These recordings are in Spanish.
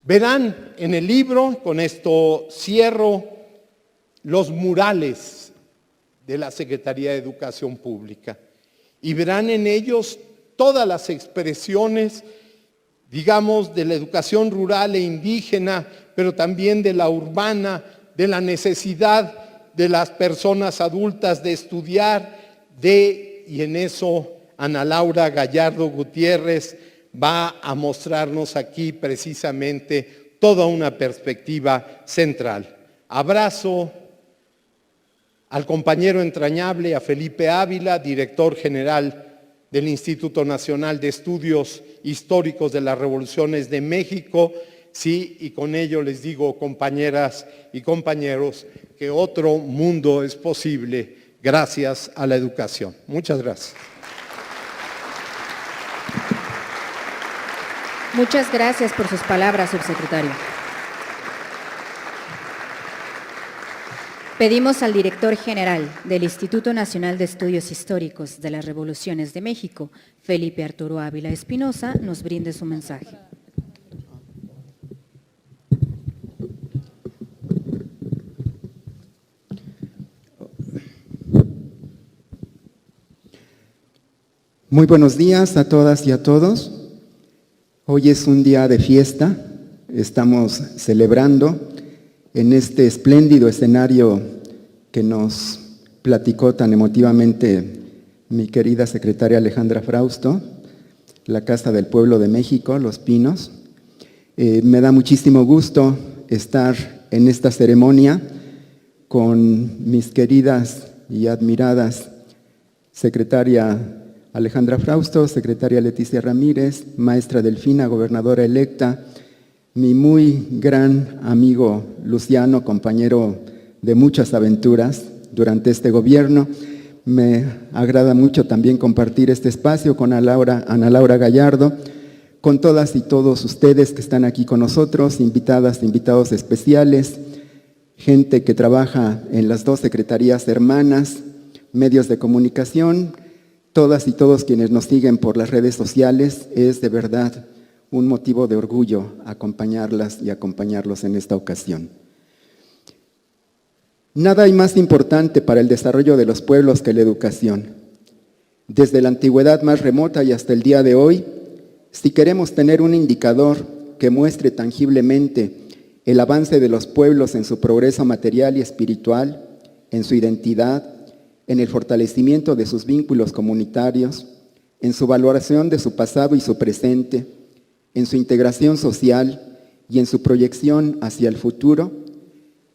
Verán en el libro, con esto cierro, los murales de la Secretaría de Educación Pública y verán en ellos todas las expresiones, digamos, de la educación rural e indígena, pero también de la urbana, de la necesidad de las personas adultas de estudiar, y en eso Ana Laura Gallardo Gutiérrez va a mostrarnos aquí precisamente toda una perspectiva central. Abrazo al compañero entrañable, a Felipe Ávila, director general del Instituto Nacional de Estudios Históricos de las Revoluciones de México. Sí, y con ello les digo, compañeras y compañeros, que otro mundo es posible gracias a la educación. Muchas gracias. Muchas gracias por sus palabras, subsecretario. Pedimos al director general del Instituto Nacional de Estudios Históricos de las Revoluciones de México, Felipe Arturo Ávila Espinosa, nos brinde su mensaje. Muy buenos días a todas y a todos. Hoy es un día de fiesta. Estamos celebrando en este espléndido escenario que nos platicó tan emotivamente mi querida secretaria Alejandra Frausto, la Casa del Pueblo de México, Los Pinos. Me da muchísimo gusto estar en esta ceremonia con mis queridas y admiradas secretaria Alejandra Frausto, secretaria Leticia Ramírez, maestra Delfina, gobernadora electa, mi muy gran amigo Luciano, compañero de muchas aventuras durante este gobierno. Me agrada mucho también compartir este espacio con Ana Laura Gallardo, con todas y todos ustedes que están aquí con nosotros, invitadas, invitados especiales, gente que trabaja en las dos secretarías hermanas, medios de comunicación, todas y todos quienes nos siguen por las redes sociales. Es de verdad un motivo de orgullo acompañarlas y acompañarlos en esta ocasión. Nada hay más importante para el desarrollo de los pueblos que la educación. Desde la antigüedad más remota y hasta el día de hoy, si queremos tener un indicador que muestre tangiblemente el avance de los pueblos en su progreso material y espiritual, en su identidad, en el fortalecimiento de sus vínculos comunitarios, en su valoración de su pasado y su presente, en su integración social y en su proyección hacia el futuro,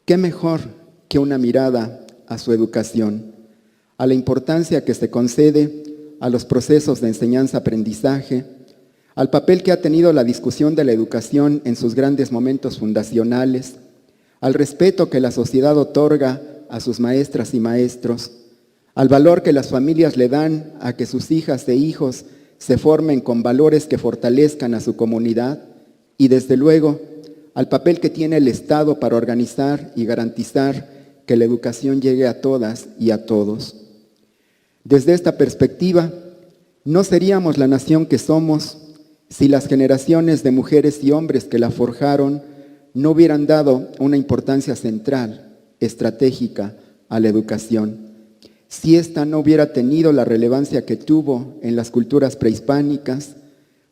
¿qué mejor que una mirada a su educación, a la importancia que se concede a los procesos de enseñanza-aprendizaje, al papel que ha tenido la discusión de la educación en sus grandes momentos fundacionales, al respeto que la sociedad otorga a sus maestras y maestros, al valor que las familias le dan a que sus hijas e hijos se formen con valores que fortalezcan a su comunidad y, desde luego, al papel que tiene el Estado para organizar y garantizar que la educación llegue a todas y a todos. Desde esta perspectiva, no seríamos la nación que somos si las generaciones de mujeres y hombres que la forjaron no hubieran dado una importancia central, estratégica, a la educación. Si ésta no hubiera tenido la relevancia que tuvo en las culturas prehispánicas,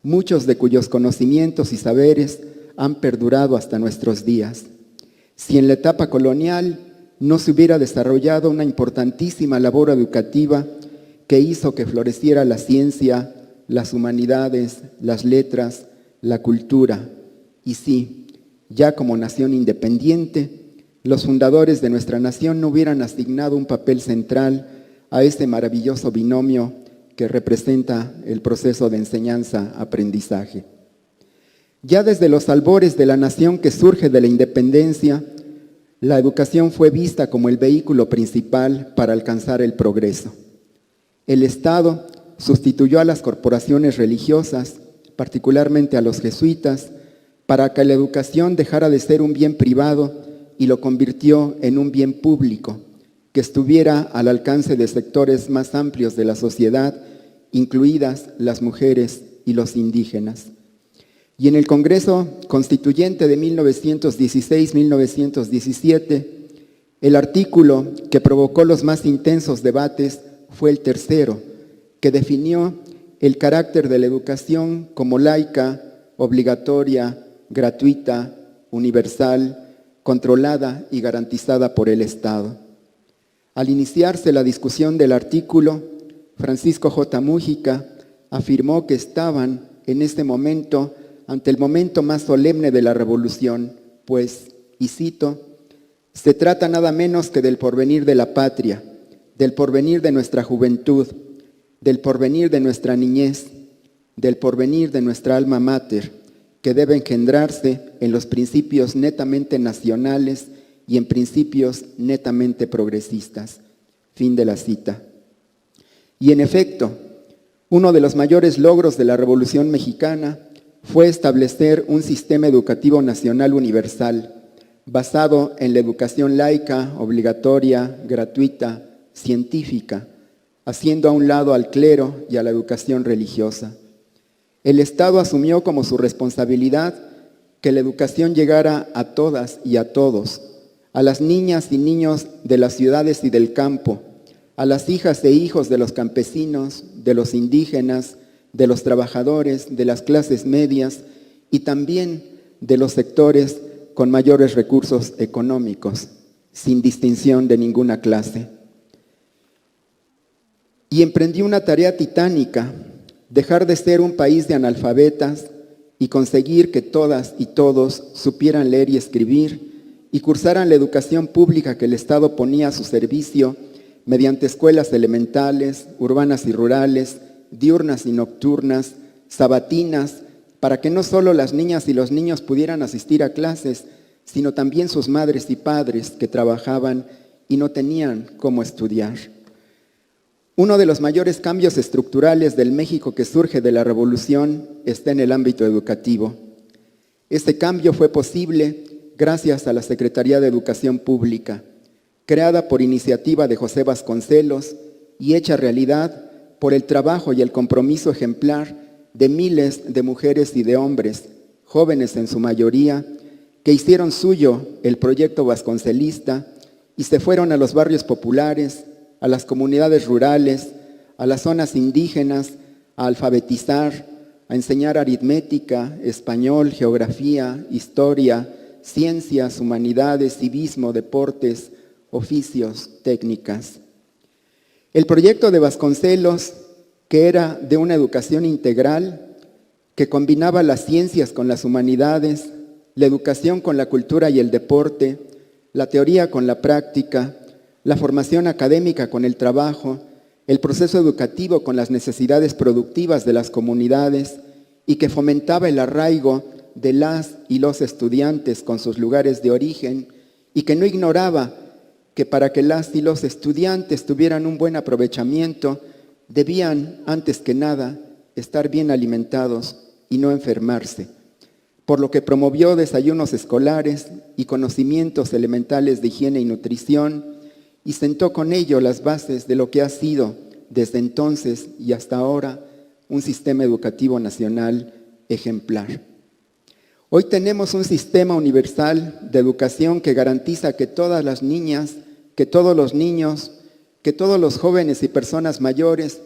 muchos de cuyos conocimientos y saberes han perdurado hasta nuestros días. Si en la etapa colonial no se hubiera desarrollado una importantísima labor educativa que hizo que floreciera la ciencia, las humanidades, las letras, la cultura. Y sí, ya como nación independiente, los fundadores de nuestra nación no hubieran asignado un papel central a este maravilloso binomio que representa el proceso de enseñanza-aprendizaje. Ya desde los albores de la nación que surge de la independencia, la educación fue vista como el vehículo principal para alcanzar el progreso. El Estado sustituyó a las corporaciones religiosas, particularmente a los jesuitas, para que la educación dejara de ser un bien privado y lo convirtió en un bien público, que estuviera al alcance de sectores más amplios de la sociedad, incluidas las mujeres y los indígenas. Y en el Congreso Constituyente de 1916-1917, el artículo que provocó los más intensos debates fue el tercero, que definió el carácter de la educación como laica, obligatoria, gratuita, universal, controlada y garantizada por el Estado. Al iniciarse la discusión del artículo, Francisco J. Múgica afirmó que estaban en este momento ante el momento más solemne de la revolución, pues, y cito, se trata nada menos que del porvenir de la patria, del porvenir de nuestra juventud, del porvenir de nuestra niñez, del porvenir de nuestra alma mater, que debe engendrarse en los principios netamente nacionales y en principios netamente progresistas. Fin de la cita. Y en efecto, uno de los mayores logros de la Revolución Mexicana fue establecer un sistema educativo nacional universal, basado en la educación laica, obligatoria, gratuita, científica, haciendo a un lado al clero y a la educación religiosa. El Estado asumió como su responsabilidad que la educación llegara a todas y a todos, a las niñas y niños de las ciudades y del campo, a las hijas e hijos de los campesinos, de los indígenas, de los trabajadores, de las clases medias y también de los sectores con mayores recursos económicos, sin distinción de ninguna clase. Y emprendió una tarea titánica, dejar de ser un país de analfabetas y conseguir que todas y todos supieran leer y escribir y cursaran la educación pública que el Estado ponía a su servicio mediante escuelas elementales, urbanas y rurales, diurnas y nocturnas, sabatinas, para que no solo las niñas y los niños pudieran asistir a clases, sino también sus madres y padres que trabajaban y no tenían cómo estudiar. Uno de los mayores cambios estructurales del México que surge de la Revolución está en el ámbito educativo. Este cambio fue posible gracias a la Secretaría de Educación Pública, creada por iniciativa de José Vasconcelos y hecha realidad por el trabajo y el compromiso ejemplar de miles de mujeres y de hombres, jóvenes en su mayoría, que hicieron suyo el proyecto vasconcelista y se fueron a los barrios populares, a las comunidades rurales, a las zonas indígenas, a alfabetizar, a enseñar aritmética, español, geografía, historia, ciencias, humanidades, civismo, deportes, oficios, técnicas. El proyecto de Vasconcelos, que era de una educación integral, que combinaba las ciencias con las humanidades, la educación con la cultura y el deporte, la teoría con la práctica, la formación académica con el trabajo, el proceso educativo con las necesidades productivas de las comunidades y que fomentaba el arraigo de las y los estudiantes con sus lugares de origen y que no ignoraba que para que las y los estudiantes tuvieran un buen aprovechamiento, debían, antes que nada, estar bien alimentados y no enfermarse, por lo que promovió desayunos escolares y conocimientos elementales de higiene y nutrición, y sentó con ello las bases de lo que ha sido, desde entonces y hasta ahora, un sistema educativo nacional ejemplar. Hoy tenemos un sistema universal de educación que garantiza que todas las niñas, que todos los niños, que todos los jóvenes y personas mayores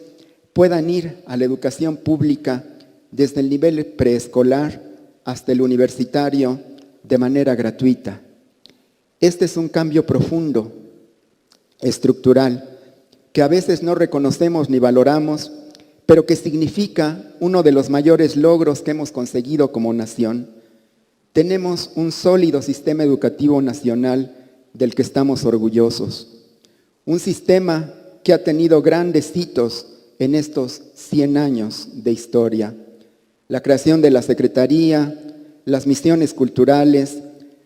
puedan ir a la educación pública desde el nivel preescolar hasta el universitario de manera gratuita. Este es un cambio profundo, estructural, que a veces no reconocemos ni valoramos, pero que significa uno de los mayores logros que hemos conseguido como nación. Tenemos un sólido sistema educativo nacional del que estamos orgullosos. Un sistema que ha tenido grandes hitos en estos 100 años de historia. La creación de la Secretaría, las misiones culturales,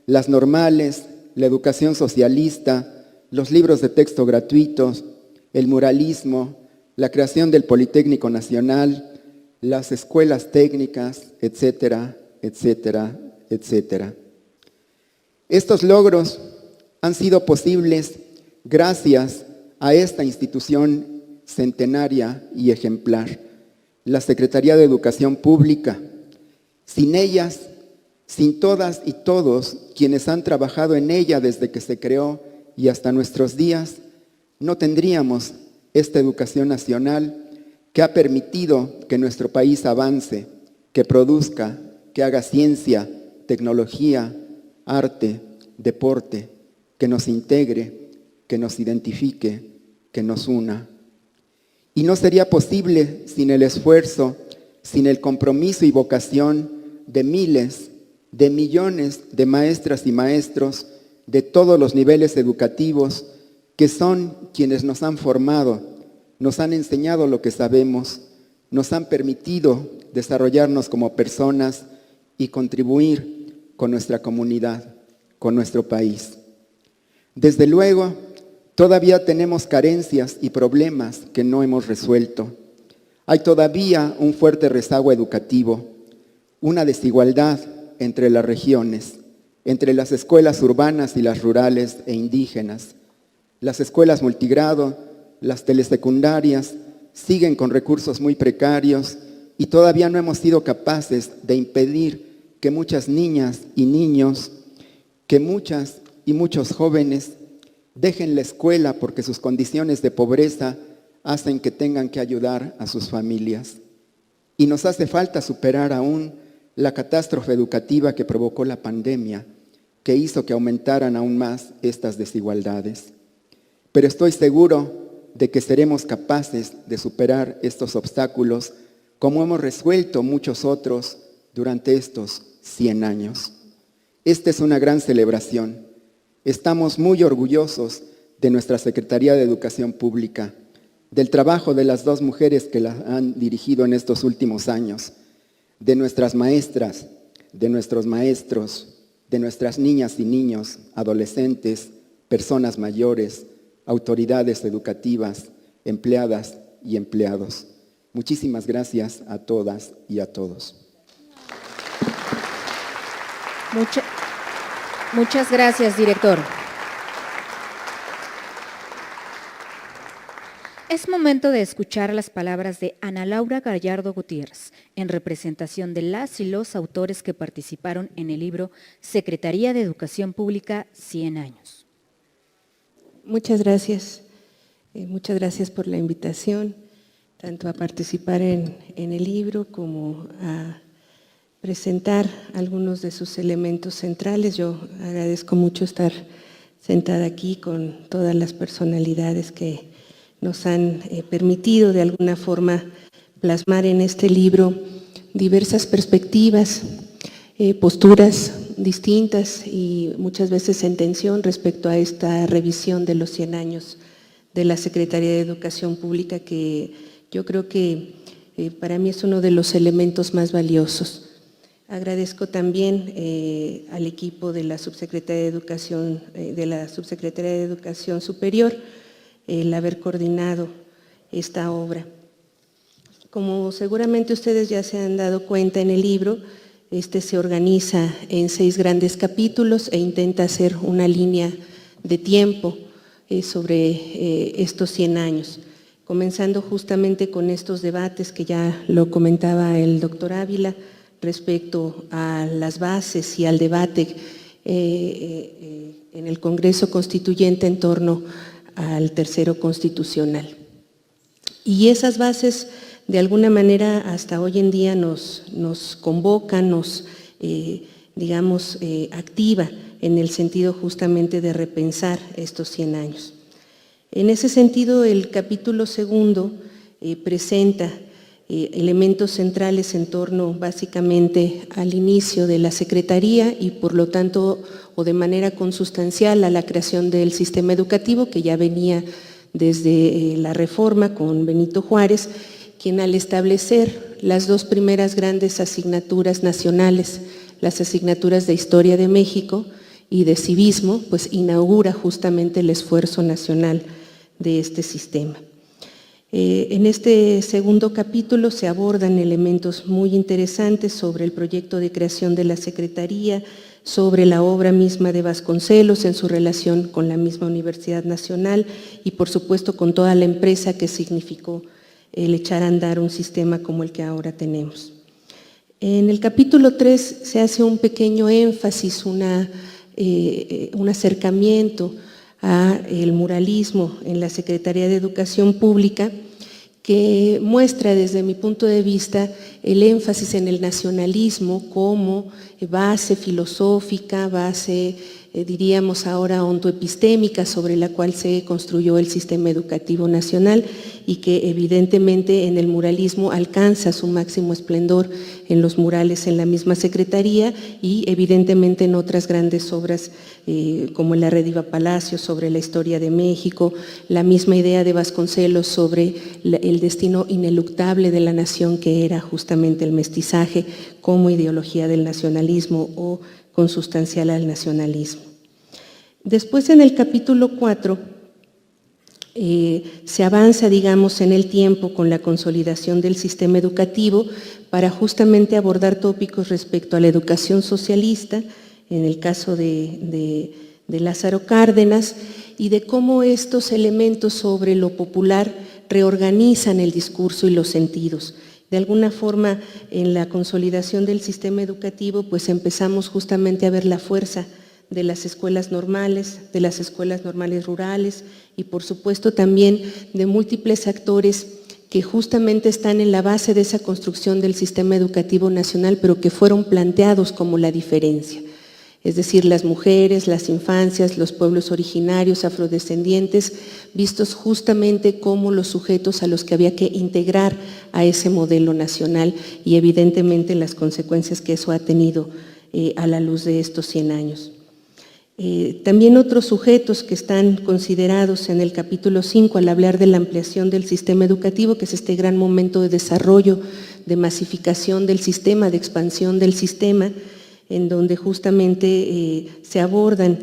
las normales, la educación socialista, los libros de texto gratuitos, el muralismo, la creación del Politécnico Nacional, las escuelas técnicas, etcétera, etcétera, etcétera. Estos logros han sido posibles gracias a esta institución centenaria y ejemplar, la Secretaría de Educación Pública, Sin ellas, sin todas y todos quienes han trabajado en ella desde que se creó y hasta nuestros días, no tendríamos esta educación nacional que ha permitido que nuestro país avance, que produzca, que haga ciencia, tecnología, arte, deporte, que nos integre, que nos identifique, que nos una. Y no sería posible sin el esfuerzo, sin el compromiso y vocación de miles, de millones de maestras y maestros de todos los niveles educativos que son quienes nos han formado, nos han enseñado lo que sabemos, nos han permitido desarrollarnos como personas y contribuir con nuestra comunidad, con nuestro país. Desde luego, todavía tenemos carencias y problemas que no hemos resuelto. Hay todavía un fuerte rezago educativo, una desigualdad entre las regiones, entre las escuelas urbanas y las rurales e indígenas. Las escuelas multigrado, las telesecundarias, siguen con recursos muy precarios y todavía no hemos sido capaces de impedir que muchas niñas y niños, que muchas y muchos jóvenes dejen la escuela porque sus condiciones de pobreza hacen que tengan que ayudar a sus familias. Y nos hace falta superar aún la catástrofe educativa que provocó la pandemia, que hizo que aumentaran aún más estas desigualdades. Pero estoy seguro de que seremos capaces de superar estos obstáculos como hemos resuelto muchos otros durante estos 100 años. Esta es una gran celebración. Estamos muy orgullosos de nuestra Secretaría de Educación Pública, del trabajo de las 2 mujeres que la han dirigido en estos últimos años, de nuestras maestras, de nuestros maestros, de nuestras niñas y niños, adolescentes, personas mayores, autoridades educativas, empleadas y empleados. Muchísimas gracias a todas y a todos. Muchas gracias, director. Es momento de escuchar las palabras de Ana Laura Gallardo Gutiérrez, en representación de las y los autores que participaron en el libro Secretaría de Educación Pública, 100 años. Muchas gracias. Muchas gracias por la invitación, tanto a participar en el libro como a presentar algunos de sus elementos centrales. Yo agradezco mucho estar sentada aquí con todas las personalidades que nos han permitido de alguna forma plasmar en este libro diversas perspectivas, posturas distintas y muchas veces en tensión respecto a esta revisión de los 100 años de la Secretaría de Educación Pública, que yo creo que para mí es uno de los elementos más valiosos. Agradezco también al equipo de la Subsecretaría de Educación Superior el haber coordinado esta obra. Como seguramente ustedes ya se han dado cuenta en el libro, este se organiza en 6 grandes capítulos e intenta hacer una línea de tiempo sobre estos 100 años, comenzando justamente con estos debates que ya lo comentaba el doctor Ávila respecto a las bases y al debate en el Congreso Constituyente en torno al tercero constitucional. Y esas bases de alguna manera hasta hoy en día nos convocan, nos activa en el sentido justamente de repensar estos 100 años. En ese sentido, el capítulo 2 presenta elementos centrales en torno básicamente al inicio de la Secretaría y por lo tanto, o de manera consustancial a la creación del sistema educativo que ya venía desde la reforma con Benito Juárez, quien al establecer las 2 primeras grandes asignaturas nacionales, las asignaturas de Historia de México y de Civismo, pues inaugura justamente el esfuerzo nacional de este sistema. En este 2 capítulo se abordan elementos muy interesantes sobre el proyecto de creación de la Secretaría, sobre la obra misma de Vasconcelos en su relación con la misma Universidad Nacional y por supuesto con toda la empresa que significó el echar a andar un sistema como el que ahora tenemos. En el capítulo 3 se hace un pequeño énfasis, un acercamiento al muralismo en la Secretaría de Educación Pública, que muestra desde mi punto de vista el énfasis en el nacionalismo como base filosófica, base, diríamos ahora, ontoepistémica sobre la cual se construyó el sistema educativo nacional y que evidentemente en el muralismo alcanza su máximo esplendor en los murales en la misma Secretaría y evidentemente en otras grandes obras como el Arrediva Palacio sobre la historia de México, la misma idea de Vasconcelos sobre el destino ineluctable de la nación que era justamente el mestizaje como ideología del nacionalismo o consustancial al nacionalismo. Después en el capítulo 4 se avanza, digamos, en el tiempo con la consolidación del sistema educativo para justamente abordar tópicos respecto a la educación socialista, en el caso de Lázaro Cárdenas, y de cómo estos elementos sobre lo popular reorganizan el discurso y los sentidos. De alguna forma, en la consolidación del sistema educativo, pues empezamos justamente a ver la fuerza de las escuelas normales rurales y por supuesto también de múltiples actores que justamente están en la base de esa construcción del sistema educativo nacional, pero que fueron planteados como la diferencia. Es decir, las mujeres, las infancias, los pueblos originarios, afrodescendientes, vistos justamente como los sujetos a los que había que integrar a ese modelo nacional y evidentemente las consecuencias que eso ha tenido a la luz de estos 100 años. También otros sujetos que están considerados en el capítulo 5 al hablar de la ampliación del sistema educativo, que es este gran momento de desarrollo, de masificación del sistema, de expansión del sistema, en donde justamente se abordan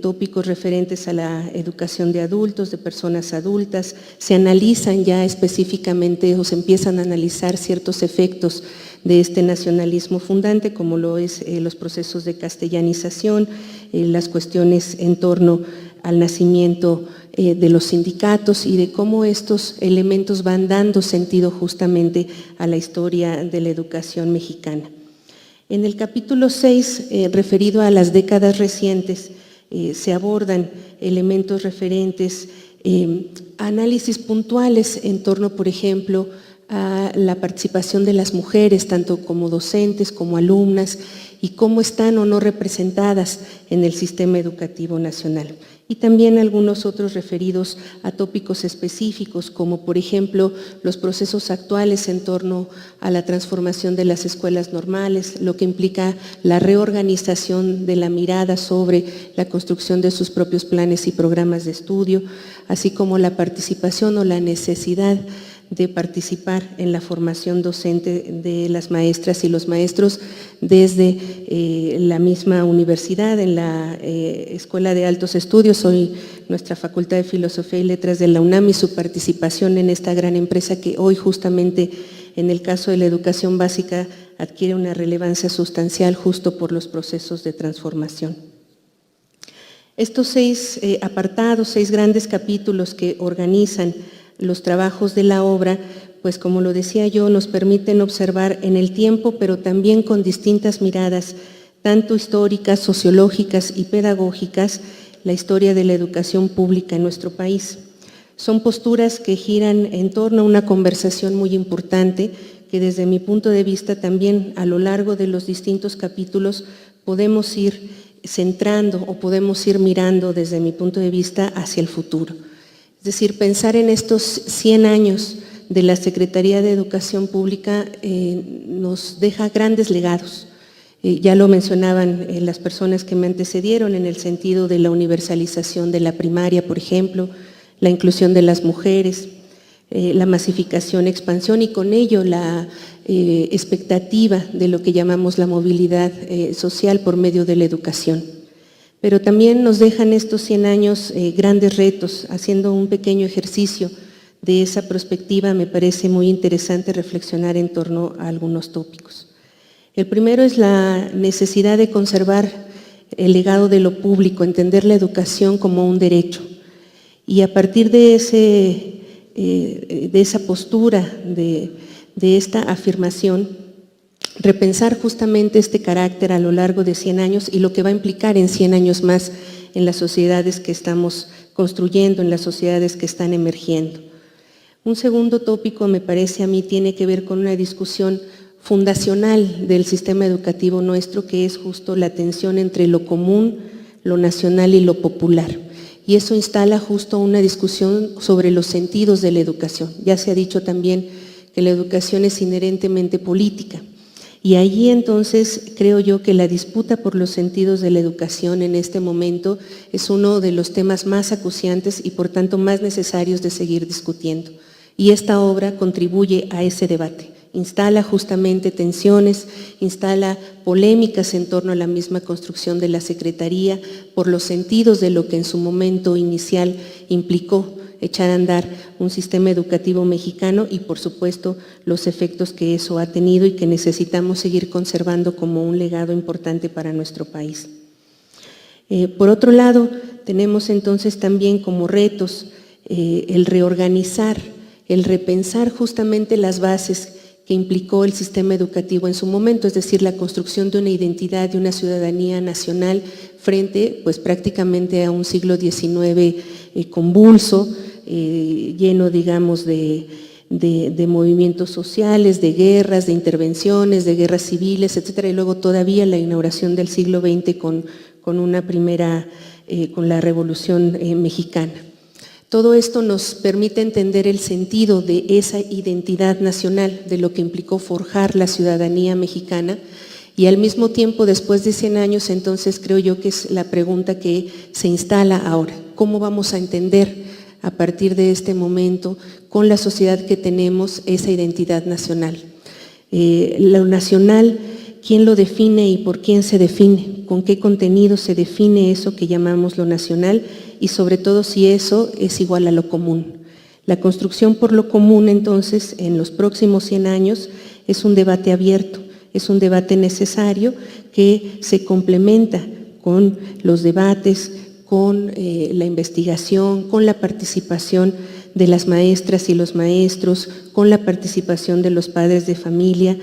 tópicos referentes a la educación de adultos, de personas adultas, se analizan ya específicamente o se empiezan a analizar ciertos efectos de este nacionalismo fundante, como lo es los procesos de castellanización, las cuestiones en torno al nacimiento de los sindicatos y de cómo estos elementos van dando sentido justamente a la historia de la educación mexicana. En el capítulo 6, referido a las décadas recientes, se abordan elementos referentes, análisis puntuales en torno, por ejemplo, a la participación de las mujeres, tanto como docentes, como alumnas, y cómo están o no representadas en el sistema educativo nacional. Y también algunos otros referidos a tópicos específicos, como por ejemplo los procesos actuales en torno a la transformación de las escuelas normales, lo que implica la reorganización de la mirada sobre la construcción de sus propios planes y programas de estudio, así como la participación o la necesidad de participar en la formación docente de las maestras y los maestros desde la misma universidad, en la Escuela de Altos Estudios, hoy nuestra Facultad de Filosofía y Letras de la UNAM, y su participación en esta gran empresa que hoy justamente en el caso de la educación básica adquiere una relevancia sustancial justo por los procesos de transformación. Estos 6 apartados, 6 grandes capítulos que organizan los trabajos de la obra, pues como lo decía yo, nos permiten observar en el tiempo, pero también con distintas miradas, tanto históricas, sociológicas y pedagógicas, la historia de la educación pública en nuestro país. Son posturas que giran en torno a una conversación muy importante que desde mi punto de vista también a lo largo de los distintos capítulos podemos ir centrando o podemos ir mirando desde mi punto de vista hacia el futuro. Es decir, pensar en estos 100 años de la Secretaría de Educación Pública nos deja grandes legados. Ya lo mencionaban las personas que me antecedieron en el sentido de la universalización de la primaria, por ejemplo, la inclusión de las mujeres, la masificación, expansión y con ello la expectativa de lo que llamamos la movilidad social por medio de la educación. Pero también nos dejan estos 100 años grandes retos. Haciendo un pequeño ejercicio de esa perspectiva, me parece muy interesante reflexionar en torno a algunos tópicos. El primero es la necesidad de conservar el legado de lo público, entender la educación como un derecho. Y a partir de esa postura, de esta afirmación, repensar justamente este carácter a lo largo de 100 años y lo que va a implicar en 100 años más en las sociedades que estamos construyendo, en las sociedades que están emergiendo. Un segundo tópico, me parece a mí, tiene que ver con una discusión fundacional del sistema educativo nuestro, que es justo la tensión entre lo común, lo nacional y lo popular. Y eso instala justo una discusión sobre los sentidos de la educación. Ya se ha dicho también que la educación es inherentemente política. Y allí entonces creo yo que la disputa por los sentidos de la educación en este momento es uno de los temas más acuciantes y por tanto más necesarios de seguir discutiendo. Y esta obra contribuye a ese debate, instala justamente tensiones, instala polémicas en torno a la misma construcción de la Secretaría por los sentidos de lo que en su momento inicial implicó echar a andar un sistema educativo mexicano y por supuesto los efectos que eso ha tenido y que necesitamos seguir conservando como un legado importante para nuestro país. Por otro lado, tenemos entonces también como retos el reorganizar, el repensar justamente las bases que implicó el sistema educativo en su momento, es decir, la construcción de una identidad, de una ciudadanía nacional frente pues prácticamente a un siglo XIX convulso, lleno, digamos, de movimientos sociales, de guerras, de intervenciones, de guerras civiles, etcétera, y luego todavía la inauguración del siglo XX con una primera, con la Revolución Mexicana. Todo esto nos permite entender el sentido de esa identidad nacional, de lo que implicó forjar la ciudadanía mexicana, y al mismo tiempo, después de 100 años, entonces creo yo que es la pregunta que se instala ahora. ¿Cómo vamos a entender a partir de este momento, con la sociedad que tenemos, esa identidad nacional? Lo nacional, ¿quién lo define y por quién se define? ¿Con qué contenido se define eso que llamamos lo nacional? Y sobre todo si eso es igual a lo común. La construcción por lo común, entonces, en los próximos 100 años, es un debate abierto, es un debate necesario que se complementa con los debates, con la investigación, con la participación de las maestras y los maestros, con la participación de los padres de familia,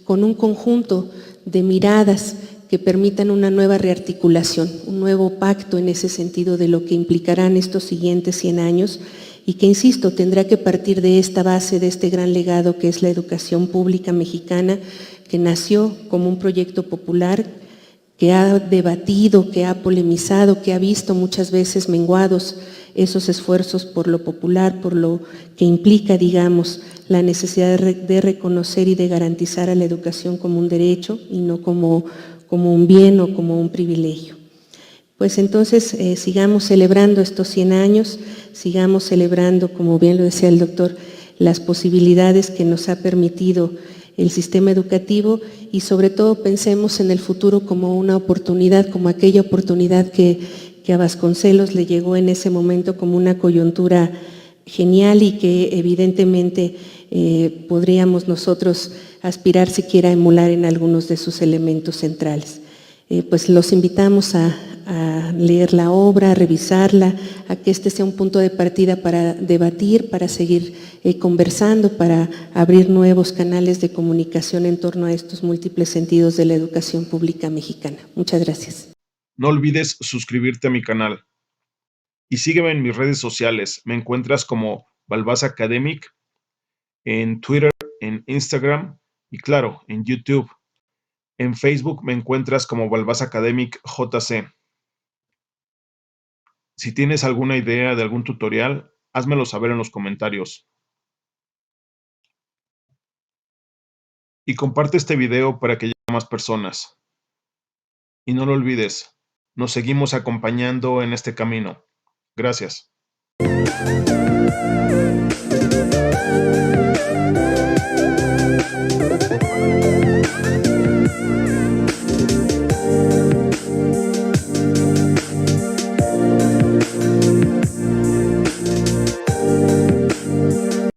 con un conjunto de miradas que permitan una nueva rearticulación, un nuevo pacto en ese sentido de lo que implicarán estos siguientes 100 años y que, insisto, tendrá que partir de esta base, de este gran legado que es la educación pública mexicana, que nació como un proyecto popular, que ha debatido, que ha polemizado, que ha visto muchas veces menguados esos esfuerzos por lo popular, por lo que implica, digamos, la necesidad de reconocer y de garantizar a la educación como un derecho y no como un bien o como un privilegio. Pues entonces sigamos celebrando estos 100 años, sigamos celebrando, como bien lo decía el doctor, las posibilidades que nos ha permitido el sistema educativo y sobre todo pensemos en el futuro como una oportunidad, como aquella oportunidad que a Vasconcelos le llegó en ese momento como una coyuntura genial y que evidentemente podríamos nosotros aspirar siquiera a emular en algunos de sus elementos centrales. Pues los invitamos a leer la obra, a revisarla, a que este sea un punto de partida para debatir, para seguir conversando, para abrir nuevos canales de comunicación en torno a estos múltiples sentidos de la educación pública mexicana. Muchas gracias. No olvides suscribirte a mi canal y sígueme en mis redes sociales. Me encuentras como Balbás Academic en Twitter, en Instagram y claro, en YouTube. En Facebook me encuentras como Balbás Academic JC. Si tienes alguna idea de algún tutorial, házmelo saber en los comentarios. Y comparte este video para que llegue a más personas. Y no lo olvides, nos seguimos acompañando en este camino. Gracias.